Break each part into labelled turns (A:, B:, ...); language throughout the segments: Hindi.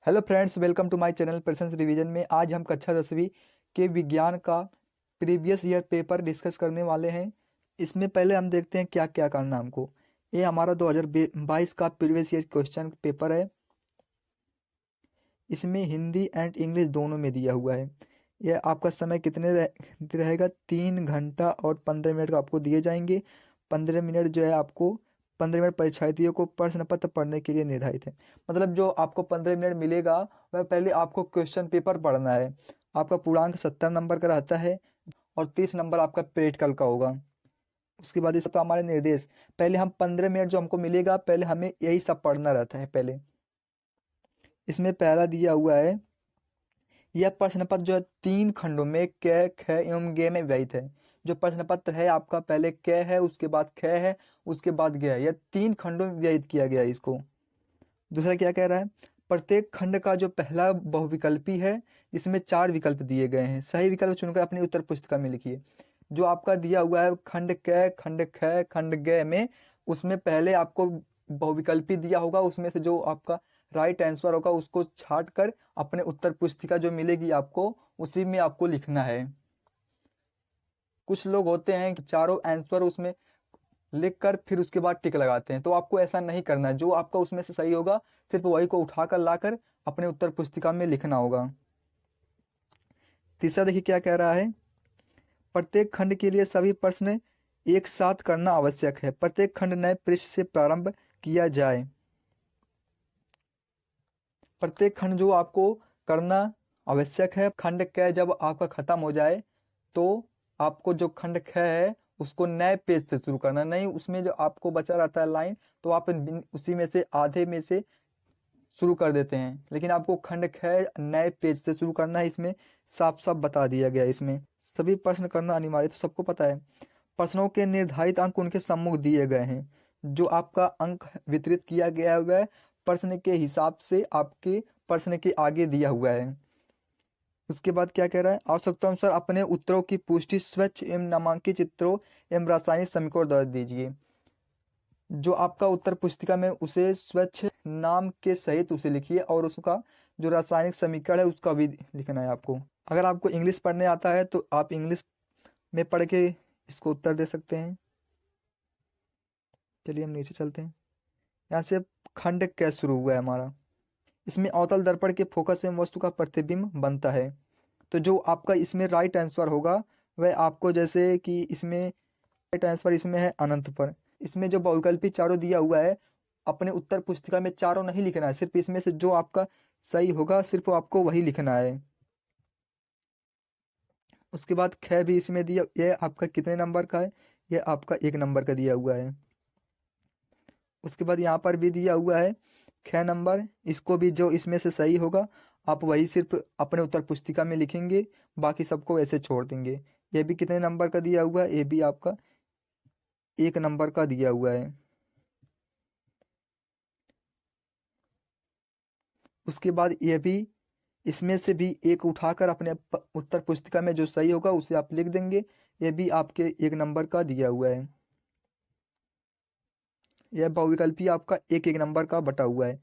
A: Hello friends, welcome to my channel presence revision में। आज हम कक्षा 10वीं के विज्ञान का प्रीवियस ईयर पेपर डिस्कस करने वाले हैं। इसमें पहले हम देखते हैं क्या क्या करना है हमको। ये हमारा 2022 का प्रीवियस ईयर क्वेश्चन पेपर है। इसमें हिंदी एंड इंग्लिश दोनों में दिया हुआ है। यह आपका समय कितने रहेगा, 3 घंटा और 15 मिनट का आपको दिए जाएंगे। 15 मिनट जो है आपको 15 मिनट परीक्षार्थियों को प्रश्न पत्र पढ़ने के लिए निर्धारित है। मतलब जो आपको 15 मिनट मिलेगा वह पहले आपको क्वेश्चन पेपर पढ़ना है। आपका पूर्णांक 70 नंबर का रहता है और 30 नंबर आपका प्रैक्टिकल का होगा। उसके बाद इसका हमारे निर्देश, पहले हम 15 मिनट जो हमको मिलेगा पहले हमें यही सब पढ़ना रहता है। पहले इसमें पहला दिया हुआ है, यह प्रश्न पत्र जो है 3 खंडों में क ख एवं ग में विभाजित है। जो प्रश्न पत्र है आपका पहले क है, उसके बाद ख है, उसके बाद ग है। यह 3 खंडों में विभाजित किया गया है इसको। दूसरा क्या कह रहा है, प्रत्येक खंड का जो पहला बहुविकल्पी है इसमें 4 विकल्प दिए गए हैं। सही विकल्प चुनकर अपनी उत्तर पुस्तिका में लिखिए। जो आपका दिया हुआ है खंड क, खंड ख, खंड ग में, उसमें पहले आपको बहुविकल्पी दिया होगा, उसमें से जो आपका राइट आंसर होगा उसको छाट कर अपने उत्तर पुस्तिका जो मिलेगी आपको उसी में आपको लिखना है। कुछ लोग होते हैं कि चारों आंसर उसमें लिख कर फिर उसके बाद टिक लगाते हैं, तो आपको ऐसा नहीं करना है। जो आपका उसमें से सही होगा सिर्फ वही को उठाकर लाकर अपने उत्तर पुस्तिका में लिखना होगा। तीसरा देखिए क्या कह रहा है, प्रत्येक खंड के लिए सभी प्रश्न एक साथ करना आवश्यक है। प्रत्येक खंड नए पृष्ठ से प्रारंभ किया जाए। प्रत्येक खंड जो आपको करना आवश्यक है। खंड क जब आपका खत्म हो जाए तो आपको जो खंड ख है उसको नए पेज से शुरू करना। नहीं, उसमें जो आपको बचा रहता है लाइन तो आप उसी में से आधे में से शुरू कर देते हैं, लेकिन आपको खंड ख नए पेज से शुरू करना है। इसमें साफ साफ बता दिया गया है। इसमें सभी प्रश्न करना अनिवार्य, तो सबको पता है। प्रश्नों के निर्धारित अंक उनके सम्मुख दिए गए हैं। जो आपका अंक वितरित किया गया है वह प्रश्न के हिसाब से आपके प्रश्न के आगे दिया हुआ है। उसके बाद क्या कह रहा है, आवश्यकता अनुसार अपने उत्तरों की पुष्टि स्वच्छ एवं नामांकित चित्रों एवं रासायनिक समीकरण द्वारा दीजिए। जो आपका उत्तर पुस्तिका में उसे स्वच्छ नाम के सहित उसे लिखिए और उसका जो रासायनिक समीकरण है उसका भी लिखना है आपको। अगर आपको इंग्लिश पढ़ने आता है तो आप इंग्लिश में पढ़ के इसको उत्तर दे सकते हैं। चलिए हम नीचे चलते हैं। यहाँ से खंड क शुरू हुआ है हमारा। इसमें अवतल दर्पण के फोकस से वस्तु का प्रतिबिंब बनता है। तो जो आपका इसमें राइट आंसर होगा वह आपको, जैसे कि इसमें राइट आंसर इसमें है अनंत पर। इसमें जो बहुविकल्पी चारों दिया हुआ है अपने उत्तर पुस्तिका में चारों नहीं लिखना है, सिर्फ इसमें से जो आपका सही होगा सिर्फ आपको वही लिखना है। उसके बाद ख भी इसमें दिया, यह आपका कितने नंबर का है, यह आपका 1 नंबर का दिया हुआ है। उसके बाद यहाँ पर भी दिया हुआ है 6 नंबर। इसको भी जो इसमें से सही होगा आप वही सिर्फ अपने उत्तर पुस्तिका में लिखेंगे, बाकी सबको ऐसे छोड़ देंगे। ये भी कितने नंबर का दिया हुआ है, ये भी आपका 1 नंबर का दिया हुआ है। उसके बाद ये भी, इसमें से भी एक उठाकर अपने उत्तर पुस्तिका में जो सही होगा उसे आप लिख देंगे। ये भी आपके 1 नंबर का दिया हुआ है। यह बहुविकल्पी आपका 1-1 नंबर का बटा हुआ है।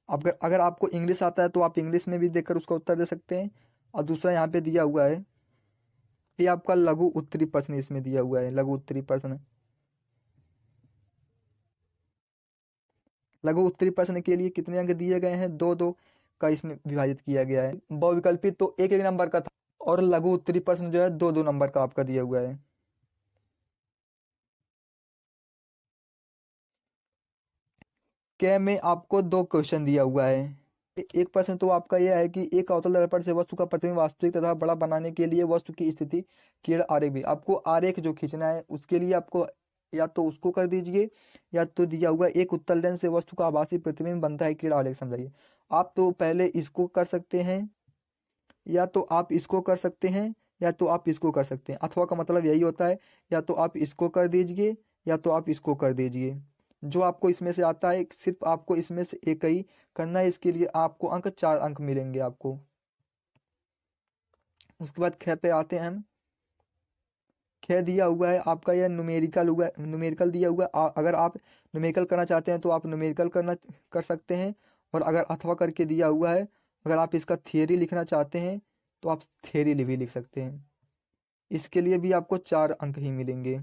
A: अगर अगर आपको इंग्लिश आता है तो आप इंग्लिश में भी देखकर उसका उत्तर दे सकते हैं। और दूसरा यहाँ पे दिया हुआ है, ये आपका लघु उत्तरी प्रश्न इसमें दिया हुआ है। लघु उत्तरी प्रश्न, लघु उत्तरी प्रश्न के लिए कितने अंक दिए गए हैं, 2-2 का इसमें विभाजित किया गया है। बहुविकल्पी तो 1-1 नंबर का था और लघु उत्तरी प्रश्न जो है 2-2 नंबर का आपका दिया हुआ है। के में आपको 2 क्वेश्चन दिया हुआ है। एक प्रश्न तो आपका यह है कि एक अवतल दर्पण से वस्तु का प्रतिबिंब वास्तविक तथा बड़ा बनाने के लिए वस्तु की स्थिति किरण आरेख भी, आपको आरेख जो खींचना है उसके लिए आपको या तो उसको कर दीजिए, या तो दिया हुआ एक उत्तल लेंस से वस्तु का आभासी प्रतिबिंब बनता है किरण आरेख समझाइए। आप तो पहले इसको कर सकते हैं, या तो आप इसको कर सकते हैं, या तो आप इसको कर सकते हैं। अथवा का मतलब यही होता है, या तो आप इसको कर दीजिए या तो आप इसको कर दीजिए। जो आपको इसमें से आता है सिर्फ आपको इसमें से एक ही करना है। इसके लिए आपको अंक 4 अंक मिलेंगे आपको। उसके बाद ख पे आते हैं हम। ख दिया हुआ है आपका, यह न्यूमेरिकल हुआ, न्यूमेरिकल दिया हुआ है। अगर आप न्यूमेरिकल करना चाहते हैं तो आप न्यूमेरिकल कर सकते हैं। और अगर अथवा करके दिया हुआ है, अगर आप इसका थियरी लिखना चाहते हैं तो आप थियरी भी लिख सकते हैं। इसके लिए भी आपको 4 अंक ही मिलेंगे।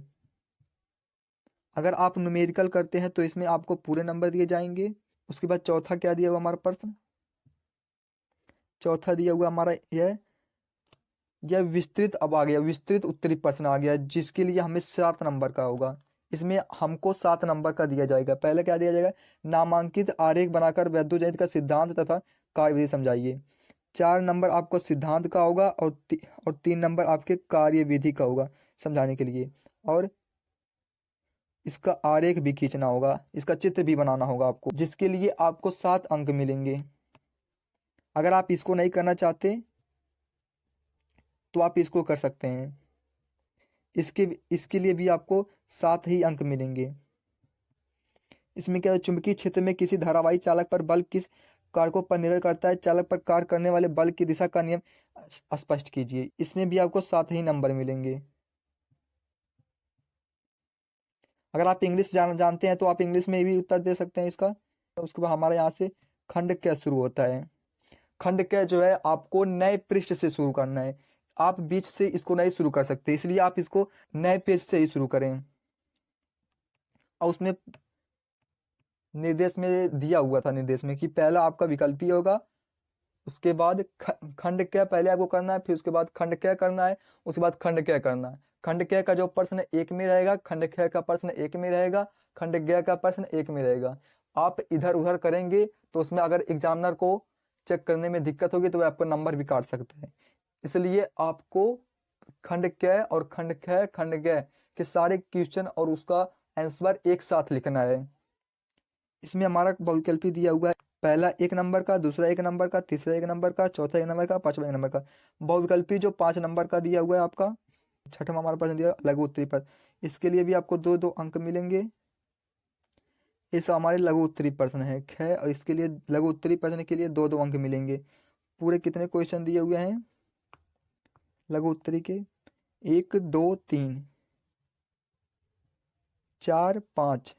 A: अगर आप न्यूमेरिकल करते हैं तो इसमें आपको पूरे नंबर दिए जाएंगे। उसके बाद चौथा क्या दिया हुआ हमारा प्रश्न, चौथा दिया हुआ हमारा यह विस्तृत, अब आ गया विस्तृत उत्तरी प्रश्न आ गया, जिसके लिए हमें 7 नंबर का होगा। इसमें हमको 7 नंबर का दिया जाएगा। पहले क्या दिया जाएगा, नामांकित आरेख बनाकर वैद्योजनित का सिद्धांत तथा कार्यविधि समझाइए। 4 नंबर आपको सिद्धांत का होगा और 3 नंबर आपके कार्यविधि का होगा समझाने के लिए। और इसका आरेख भी खींचना होगा, इसका चित्र भी बनाना होगा आपको, जिसके लिए आपको 7 अंक मिलेंगे। अगर आप इसको नहीं करना चाहते तो आप इसको कर सकते हैं। इसके इसके लिए भी आपको 7 ही अंक मिलेंगे। इसमें क्या है, चुंबकीय क्षेत्र में किसी धारावाही चालक पर बल किस कारकों पर निर्भर करता है, चालक पर कार्य करने वाले बल की दिशा का नियम स्पष्ट कीजिए। इसमें भी आपको 7 ही नंबर मिलेंगे। अगर आप इंग्लिश जानते हैं तो आप इंग्लिश में भी उत्तर दे सकते हैं इसका। उसके बाद हमारे यहाँ से खंड क्या शुरू होता है। खंड क्या जो है, आपको नए पृष्ठ से शुरू करना है। आप बीच से इसको नहीं शुरू कर सकते, इसलिए आप इसको नए पेज से ही शुरू करें। और उसमें निर्देश में दिया हुआ था, निर्देश में कि पहला आपका विकल्पी होगा, उसके बाद खंड क्या पहले आपको करना है, फिर उसके बाद खंड क्या करना है, उसके बाद खंड क्या करना है। खंड क्या का जो प्रश्न 1 में रहेगा, खंड क्या का प्रश्न 1 में रहेगा, खंड ज्ञ का प्रश्न 1 में रहेगा। आप इधर उधर करेंगे तो उसमें अगर एग्जामिनर को चेक करने में दिक्कत होगी तो वह आपका नंबर भी काट सकता है। इसलिए आपको खंड क्या और खंड ख खंड ज्ञ के सारे क्वेश्चन और उसका आंसर एक साथ लिखना है। इसमें हमारा बहुविकल्पी दिया हुआ है, पहला 1 नंबर का, दूसरा 1 नंबर का, तीसरा 1 नंबर का, चौथा 1 नंबर का, पांचवा 1 नंबर का। बहुविकल्पी जो 5 नंबर का दिया हुआ है आपका। छठवां हमारा प्रश्न दिया लघु उत्तरी प्रश्न, इसके लिए भी आपको 2-2 अंक मिलेंगे। ये सब हमारे लघु उत्तरी प्रश्न है ख, और इसके लिए लघु उत्तरी प्रश्न के लिए 2-2 अंक मिलेंगे। पूरे कितने क्वेश्चन दिए हुए हैं लघु उत्तरी के, 1 2 3 4 5,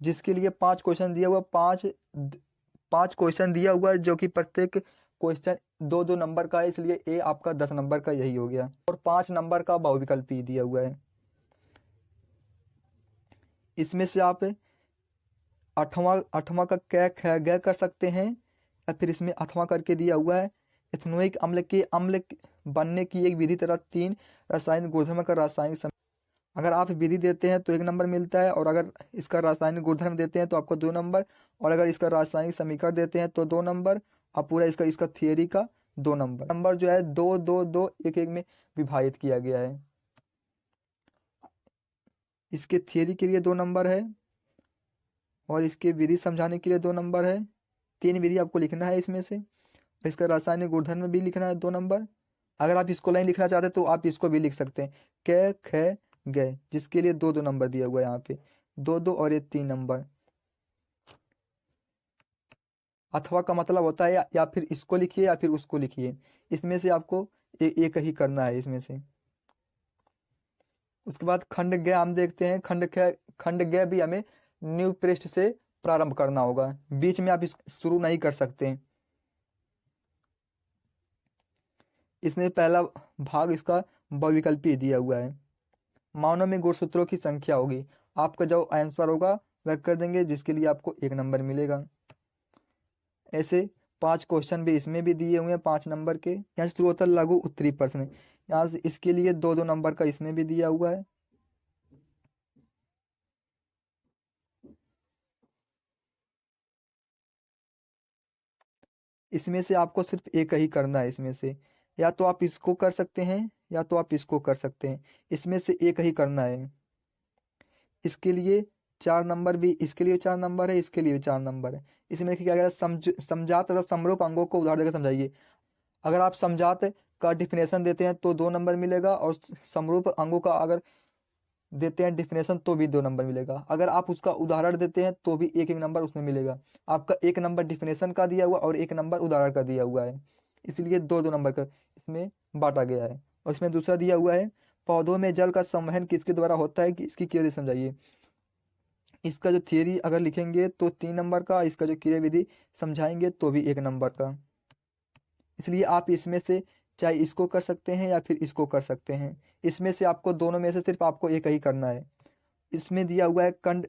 A: जिसके लिए 5 क्वेश्चन दिया हुआ, 5 क्वेश्चन दिया हुआ है, जो कि प्रत्येक क्वेश्चन 2-2 नंबर का है, इसलिए ए आपका 10 नंबर का यही हो गया। और 5 नंबर का बहुविकल्पी दिया हुआ है। इसमें से आप आठवां का कै ख ग कर सकते हैं, या फिर इसमें अठवां करके दिया हुआ है, इथेनोइक अम्ल के अम्ल बनने की एक विधि तरह 3 रासायनिक गुणधर्म का रासायनिक। अगर आप विधि देते हैं तो 1 नंबर मिलता है, और अगर इसका रासायनिक गुणधर्म देते हैं तो आपको 2 नंबर, और अगर इसका रासायनिक समीकरण देते हैं तो 2 नंबर, और पूरा इसका इसका थियरी का 2 नंबर। नंबर जो है 2 2 2 1 1 में विभाजित किया गया है। इसके थियरी के लिए 2 नंबर है, और इसके विधि समझाने के लिए 2 नंबर है। 3 विधि आपको लिखना है इसमें से। इसका रासायनिक गुणधर्म भी लिखना है 2 नंबर। अगर आप इसको नहीं लिखना चाहते तो आप इसको भी लिख सकते हैं, कै ख गए, जिसके लिए 2-2 नंबर दिया हुआ है यहाँ पे, 2-2 और ये 3 नंबर। अथवा का मतलब होता है या फिर इसको लिखिए या फिर उसको लिखिए, इसमें से आपको एक ही करना है इसमें से। उसके बाद खंड ज्ञ हम देखते हैं, खंड ज्ञ भी हमें न्यू पृष्ठ से प्रारंभ करना होगा, बीच में आप इस शुरू नहीं कर सकते। इसमें पहला भाग इसका बहुविकल्पी दिया हुआ है। मानों में गुणसूत्रों की संख्या होगी, आपका जो आंसर होगा वह कर देंगे, जिसके लिए आपको 1 नंबर मिलेगा। ऐसे 5 क्वेश्चन भी इसमें भी दिए हुए हैं 5 नंबर के। यहाँ से शुरू होता है लघु उत्तरी प्रश्न, यहाँ से इसके लिए 2-2 नंबर का इसमें भी दिया हुआ है। इसमें से आपको सिर्फ एक ही करना है इसमें से, या तो आप इसको कर सकते हैं या तो आप इसको कर सकते हैं, इसमें से एक ही करना है। इसके लिए 4 नंबर भी, इसके लिए 4 नंबर है, इसके लिए भी 4 नंबर है। इसमें क्या गया, समझात तथा समरूप अंगों को उदाहरण देकर समझाइए। अगर आप समझात का डिफिनेशन देते हैं तो 2 नंबर मिलेगा, और समरूप अंगों का अगर देते हैं डिफिनेशन तो भी 2 नंबर मिलेगा। अगर आप उसका उदाहरण देते हैं तो भी 1-1 नंबर उसमें मिलेगा। आपका 1 नंबर डिफिनेशन का दिया हुआ और 1 नंबर उदाहरण का दिया हुआ है, इसलिए 2-2 नंबर का इसमें बांटा गया है। और इसमें दूसरा दिया हुआ है पौधों में जल का संवहन किसके द्वारा होता है कि इसकी क्रिया समझाइए। इसका जो थियरी अगर लिखेंगे तो 3 नंबर का, इसका जो क्रिया विधि समझाएंगे तो भी 1 नंबर का। इसलिए आप इसमें से चाहे इसको कर सकते हैं या फिर इसको कर सकते हैं। इसमें से आपको दोनों में से सिर्फ आपको एक ही करना है। इसमें दिया हुआ है कंड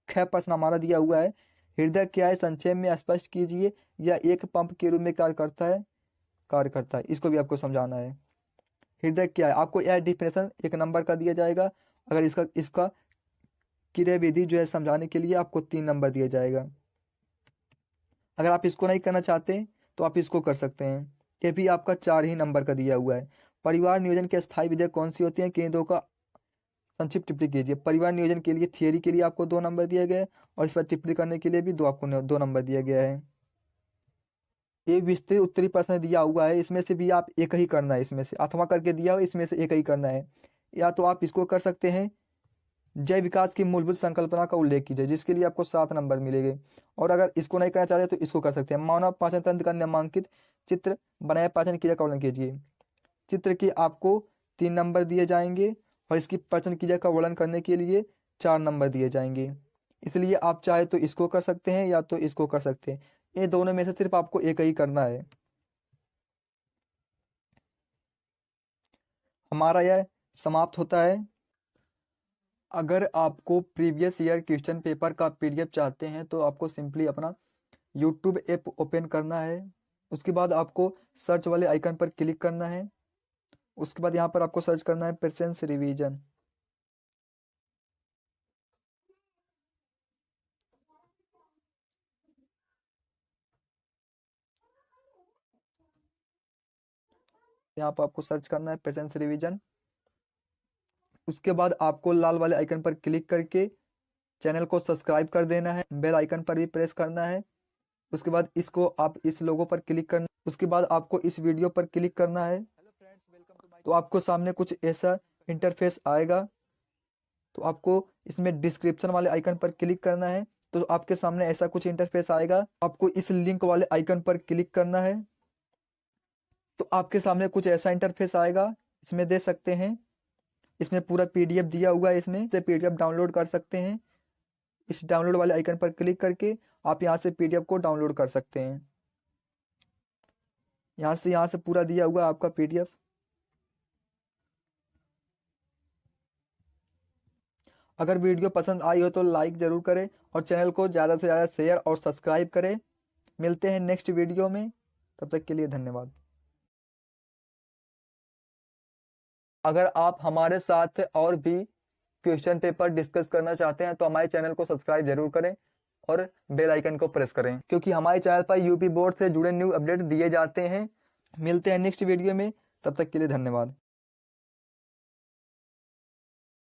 A: 6 प्रश्न हमारा दिया हुआ है। हृदय क्या है संक्षेप में स्पष्ट कीजिए, या एक पंप के रूप में कार्य करता है, इसको भी आपको समझाना है। हृदय क्या है, आपको यह डिफिनेशन 1 नंबर का दिया जाएगा। अगर इसका क्रिया विधि जो है समझाने के लिए आपको 3 नंबर दिया जाएगा। अगर आप इसको नहीं करना चाहते तो आप इसको कर सकते हैं, ये भी आपका 4 ही नंबर का दिया हुआ है। परिवार नियोजन की स्थायी विधियां कौन सी होती हैं, केंद्रों का संक्षिप्त टिप्पणी कीजिए। परिवार नियोजन के लिए थियरी के लिए आपको 2 नंबर दिया गया है और इस पर टिप्पणी करने के लिए भी आपको 2 नंबर दिया गया है। ये विस्तृत उत्तरी प्रश्न दिया हुआ है, इसमें से भी आप एक ही करना है। इसमें से अथवा करके दिया हुआ, इसमें से एक ही करना है। या तो आप इसको कर सकते हैं, जय विकास की मूलभूत संकल्पना का उल्लेख कीजिए, जिसके लिए आपको 7 नंबर मिलेंगे। और अगर इसको नहीं करना चाहते तो इसको कर सकते हैं, मानव पाचन तंत्र का नामांकित चित्र बनाए पाचन क्रिया का वर्णन कीजिए। चित्र के आपको 3 नंबर दिए जाएंगे और इसकी पाचन क्रिया का वर्णन करने के लिए 4 नंबर दिए जाएंगे। इसलिए आप चाहे तो इसको कर सकते हैं या तो इसको कर सकते हैं, ये दोनों में से सिर्फ आपको एक ही करना है। हमारा यह समाप्त होता है। अगर आपको प्रीवियस ईयर क्वेश्चन पेपर का पीडीएफ चाहते हैं तो आपको सिंपली अपना यूट्यूब ऐप ओपन करना है। उसके बाद आपको सर्च वाले आइकन पर क्लिक करना है। उसके बाद यहाँ पर आपको सर्च करना है प्रेजेंस रिवीजन। यहाँ पर आपको सर्च करना है प्रेजेंस रिवीजन। उसके बाद आपको लाल वाले आइकन पर क्लिक करके चैनल को सब्सक्राइब कर देना है, बेल आइकन पर भी प्रेस करना है। उसके बाद इसको आप इस लोगो पर क्लिक करना, उसके बाद आपको इस वीडियो पर क्लिक करना है। तो आपको सामने कुछ ऐसा इंटरफेस आएगा। तो आपको इसमें डिस्क्रिप्शन वाले आइकन पर क्लिक करना है। तो आपके सामने ऐसा कुछ इंटरफेस आएगा, आपको इस लिंक वाले आइकन पर क्लिक करना है। तो आपके सामने कुछ ऐसा इंटरफेस आएगा, इसमें दे सकते हैं। इसमें पूरा पीडीएफ दिया हुआ है, इसमें से पीडीएफ डाउनलोड कर सकते हैं। इस डाउनलोड वाले आइकन पर क्लिक करके आप यहाँ से पीडीएफ को डाउनलोड कर सकते हैं। यहाँ से पूरा दिया हुआ है आपका पीडीएफ। अगर वीडियो पसंद आई हो तो लाइक ज़रूर करें और चैनल को ज़्यादा से ज़्यादा शेयर और सब्सक्राइब करें। मिलते हैं नेक्स्ट वीडियो में, तब तक के लिए धन्यवाद। अगर आप हमारे साथ और भी क्वेश्चन पेपर डिस्कस करना चाहते हैं तो हमारे चैनल को सब्सक्राइब जरूर करें और बेल आइकन को प्रेस करें, क्योंकि हमारे चैनल पर यूपी बोर्ड से जुड़े न्यू अपडेट दिए जाते हैं। मिलते हैं नेक्स्ट वीडियो में, तब तक के लिए धन्यवाद।